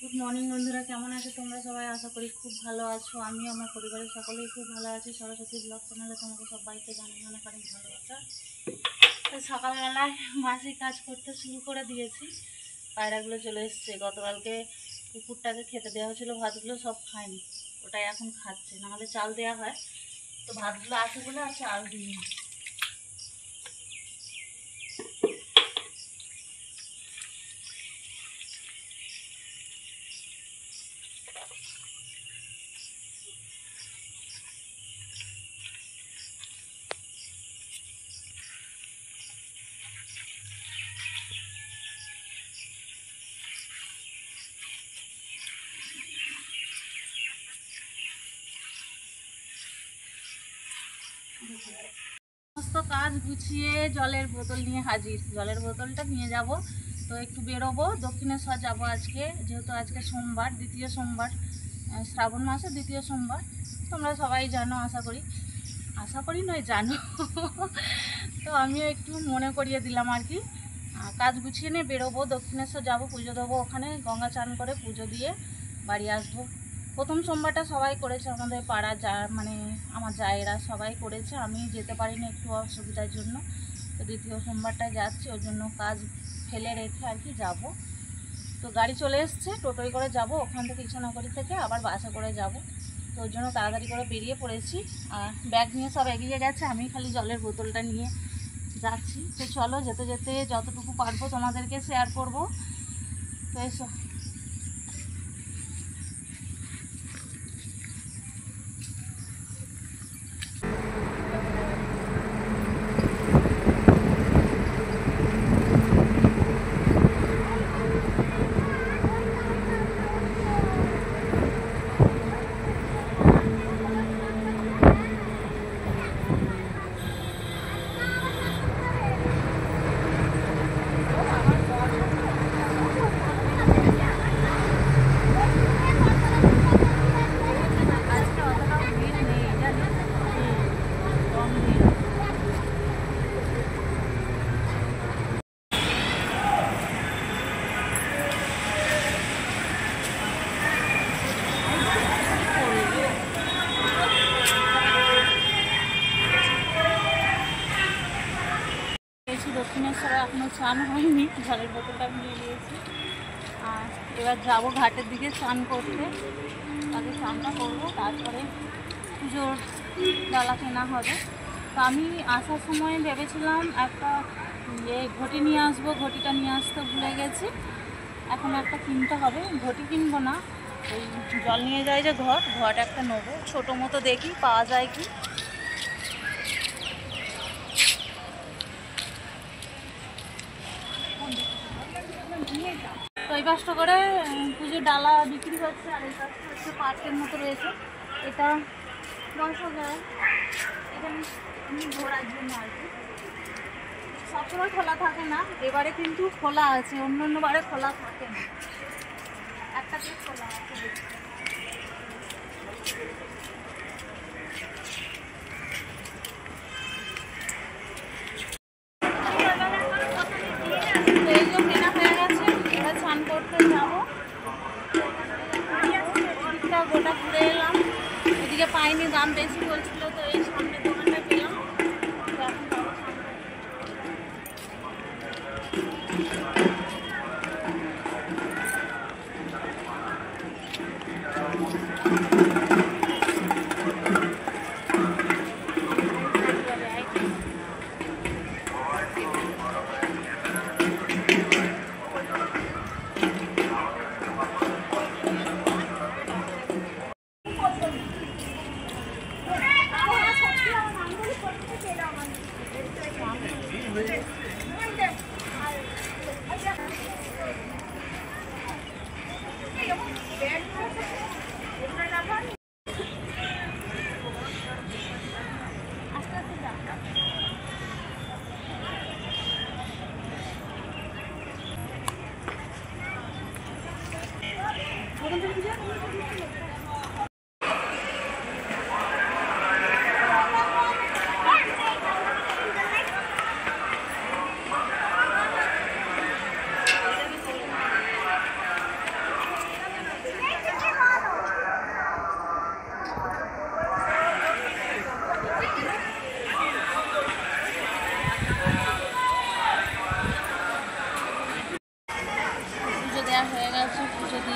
Good morning বন্ধুরা, কেমন আছো তোমরা সবাই? আশা করি খুব ভালো আছো। আমি আমার পরিবারের সকলেই খুব ভালো আছি। সরস্বতী ব্লগ চ্যানেলে তোমাকে সবাইকে জানাই অনেক অনেক ভালোবাসা। তো সকালবেলায় বাসি কাজ করতে শুরু করে দিয়েছি। পায়রাগুলো চলে এসছে। গতকালকে কুকুরটাকে খেতে দেওয়া হয়েছিলো, ভাতগুলো সব খায়নি, ওটাই এখন খাচ্ছে। নাহলে চাল দেওয়া হয়, তো ভাতগুলো আছে বলে আর চাল দিই। সমস্ত কাজ গুছিয়ে জলের বোতল নিয়ে হাজির। জলের বোতলটা নিয়ে যাব, তো একটু বেরোবো, দক্ষিণেশ্বর যাব আজকে, যেহেতু আজকে সোমবার, দ্বিতীয় সোমবার, শ্রাবণ মাসে দ্বিতীয় সোমবার। তোমরা সবাই জানো, আশা করি নয়, জানো। তো আমিও একটু মনে করিয়ে দিলাম আর কি। কাজ গুছিয়ে নিয়ে বেরোবো, দক্ষিণেশ্বর যাব, পুজো দেবো ওখানে, গঙ্গা চান করে পুজো দিয়ে বাড়ি আসবো। প্রথম সোমবারটা সবাই করেছে, আমাদের পাড়া মানে আমার জায়েরা সবাই করেছে। আমি যেতে পারিনি একটু অসুবিধার জন্য, তো দ্বিতীয় সোমবারটা যাচ্ছি, ওর জন্য কাজ ফেলে রেখে আর কি যাব। তো গাড়ি চলে এসছে, টোটোয় করে যাব, ওখান থেকে ইচ্ছানগরী থেকে আবার বাসে করে যাব। তো ওর জন্য তাড়াতাড়ি করে বেরিয়ে পড়েছি। আর ব্যাগ নিয়ে সব এগিয়ে গেছে, আমি খালি জলের বোতলটা নিয়ে যাচ্ছি। তো চলো, যেতে যেতে যতটুকু পারবো তোমাদেরকে শেয়ার করব। তো এসো। দক্ষিণেশ্বরে এখনো স্নান হয়নি, জলের বোতলটা নিয়ে নিয়েছি। আর এবার যাব ঘাটের দিকে স্নান করতে। আগে স্নানটা করবো, তারপরে পুজোর ডালা কেনা হবে। তো আমি আসার সময় ভেবেছিলাম একটা ঘটি নিয়ে আসবো, ঘটিটা নিয়ে আসতে ভুলে গেছি। এখন একটা কিনতে হবে, ঘটি কিনবো না, ওই জল নিয়ে যায় যে ঘট একটা নেবো, ছোটো মতো, দেখি পাওয়া যায় কি। তো এই পাশটা করে পুজোর ডালা বিক্রি হচ্ছে, আর এই পাশটা হচ্ছে পার্কের মতো রয়েছে। এটা 10,000, এখানে এমনি ঘোরার জন্য আর কি। সবসময় খোলা থাকে না, এবারে কিন্তু খোলা আছে, অন্য বারে খোলা থাকে না, একটা গেট খোলা আছে। গোটা ঘুরে এলাম, এদিকে পাইনি, দাম বেশি বলছিল, তো এই সামনের দোকানটা পেলাম।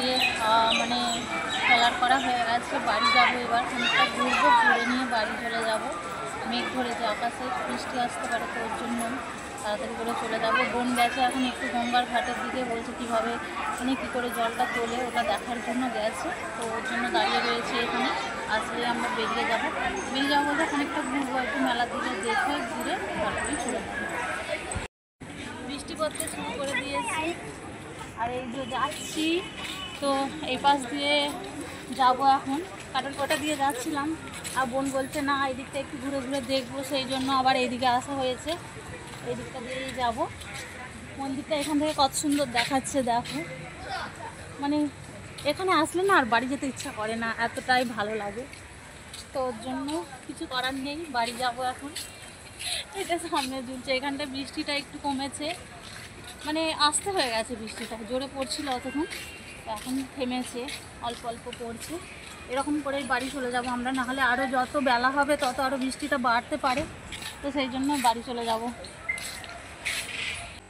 দিয়ে মানে ট্রলার করা হয়ে গেছে। বাড়ি যাবো এবার, খানিকটা ঘুরবো, ঘুরে নিয়ে বাড়ি চলে যাব। মেঘ ধরেছে আকাশে, বৃষ্টি আসতে পারে, তো ওর জন্য তাড়াতাড়ি করে চলে যাবো। বোন গেছে এখন একটু গঙ্গার ঘাটের দিকে, বলছে কীভাবে মানে কী করে জলটা তোলে ওটা দেখার জন্য গেছে, তো ওর জন্য দাঁড়িয়ে রয়েছে এখানে। আসলে আমরা বেরিয়ে যাবো বলতে খানিকটা ঘুরবো, একটু মেলার দিকে দেখে ঘুরে তারপরেই চলে যাবো। বৃষ্টি পড়তে শুরু করে দিয়েছি, আর এই যে যাচ্ছি, তো এই পাশ দিয়ে যাব এখন। কাটার কোটা দিয়ে যাচ্ছিলাম, আর বোন বলছে না এই দিকটা একটু ঘুরে ঘুরে দেখবো, সেই জন্য আবার এইদিকে আসা হয়েছে। এই দিকটা দিয়েই যাবো। মন্দিরটা এখান থেকে কত সুন্দর দেখাচ্ছে দেখো, মানে এখানে আসলে না আর বাড়ি যেতে ইচ্ছা করে না, এতটাই ভালো লাগে। তো ওর জন্য কিছু করার নেই, বাড়ি যাব এখন। এটা সামনে ঝুলছে, এখানটায় বৃষ্টিটা একটু কমেছে, মানে আসতে হয়ে গেছে, বৃষ্টিটা জোরে পড়ছিল অতক্ষণ, এখন থেমেছে, অল্প অল্প পড়ছে। এরকম করেই বাড়ি চলে যাব আমরা, নাহলে আরও যত বেলা হবে তত আরও বৃষ্টিটা বাড়তে পারে, তো সেই জন্য বাড়ি চলে যাব।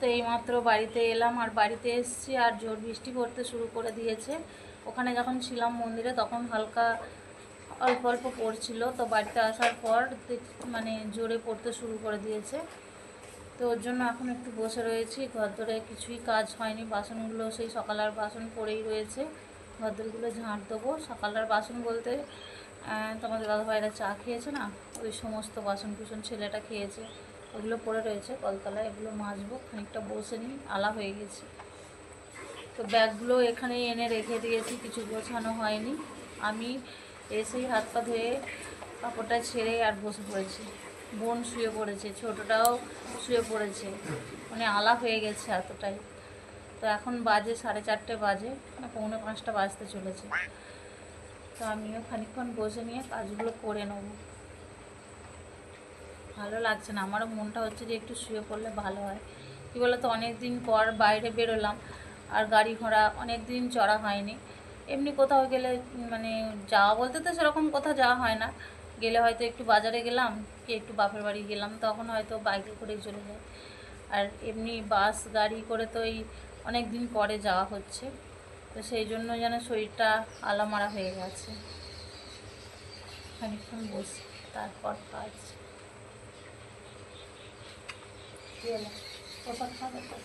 তো এইমাত্র বাড়িতে এলাম, আর বাড়িতে এসেছি আর জোর বৃষ্টি পড়তে শুরু করে দিয়েছে। ওখানে যখন ছিলাম মন্দিরে তখন হালকা অল্প অল্প পড়ছিল, তো বাড়িতে আসার পর মানে জোরে পড়তে শুরু করে দিয়েছে। তো ওর জন্য এখন একটু বসে রয়েছি, ঘর ধরে কিছুই কাজ হয়নি, বাসনগুলো সেই সকালের বাসন পড়েই রয়েছে, ঘরদোরগুলো ঝাঁট দেবো। সকালের বাসন বলতে তোমাদের দাদাভাইরা চা খেয়েছে না, ওই সমস্ত বাসন কুসন ছেলেটা খেয়েছে, ওগুলো পড়ে রয়েছে কলতলায়, এগুলো মাজবো। খানিকটা বসে নিই, আলা হয়ে গেছি। তো ব্যাগগুলো এখানে এনে রেখে দিয়েছি, কিছু গোছানো হয়নি। আমি এসেই হাত পা ধুয়ে কাপড়টা ছেড়ে আর বসে পড়েছি। বোন শুয়ে পড়েছে, ছোটোটাও শুয়ে পড়েছে, মানে আলা হয়ে গেছে এতটাই। তো এখন বাজে 4:30 বাজে, মানে 4:45 বাজতে চলেছে। তো আমিও খানিকক্ষণ বসে নিয়ে কাজগুলো করে নেব। ভালো লাগছে না, আমারও মনটা হচ্ছে যে একটু শুয়ে পড়লে ভালো হয়। কী বলতো, অনেক দিন পর বাইরে বেরোলাম, আর গাড়ি ঘোড়া অনেক দিন চড়া হয়নি। এমনি কোথাও গেলে মানে যাওয়া বলতে তো সেরকম কোথাও যাওয়া হয় না, গেলে হয়তো একটু বাজারে গেলাম কি একটু বাপের বাড়ি গেলাম, তখন হয়তো বাইকে করেই চলে যায়। আর এমনি বাস গাড়ি করে তো এই অনেক দিন পরে যাওয়া হচ্ছে, তো সেই জন্য যেন শরীরটা আলামারা হয়ে গেছে। খানিকক্ষণ বসি, তারপর কাজ। কোথাও খাবে তো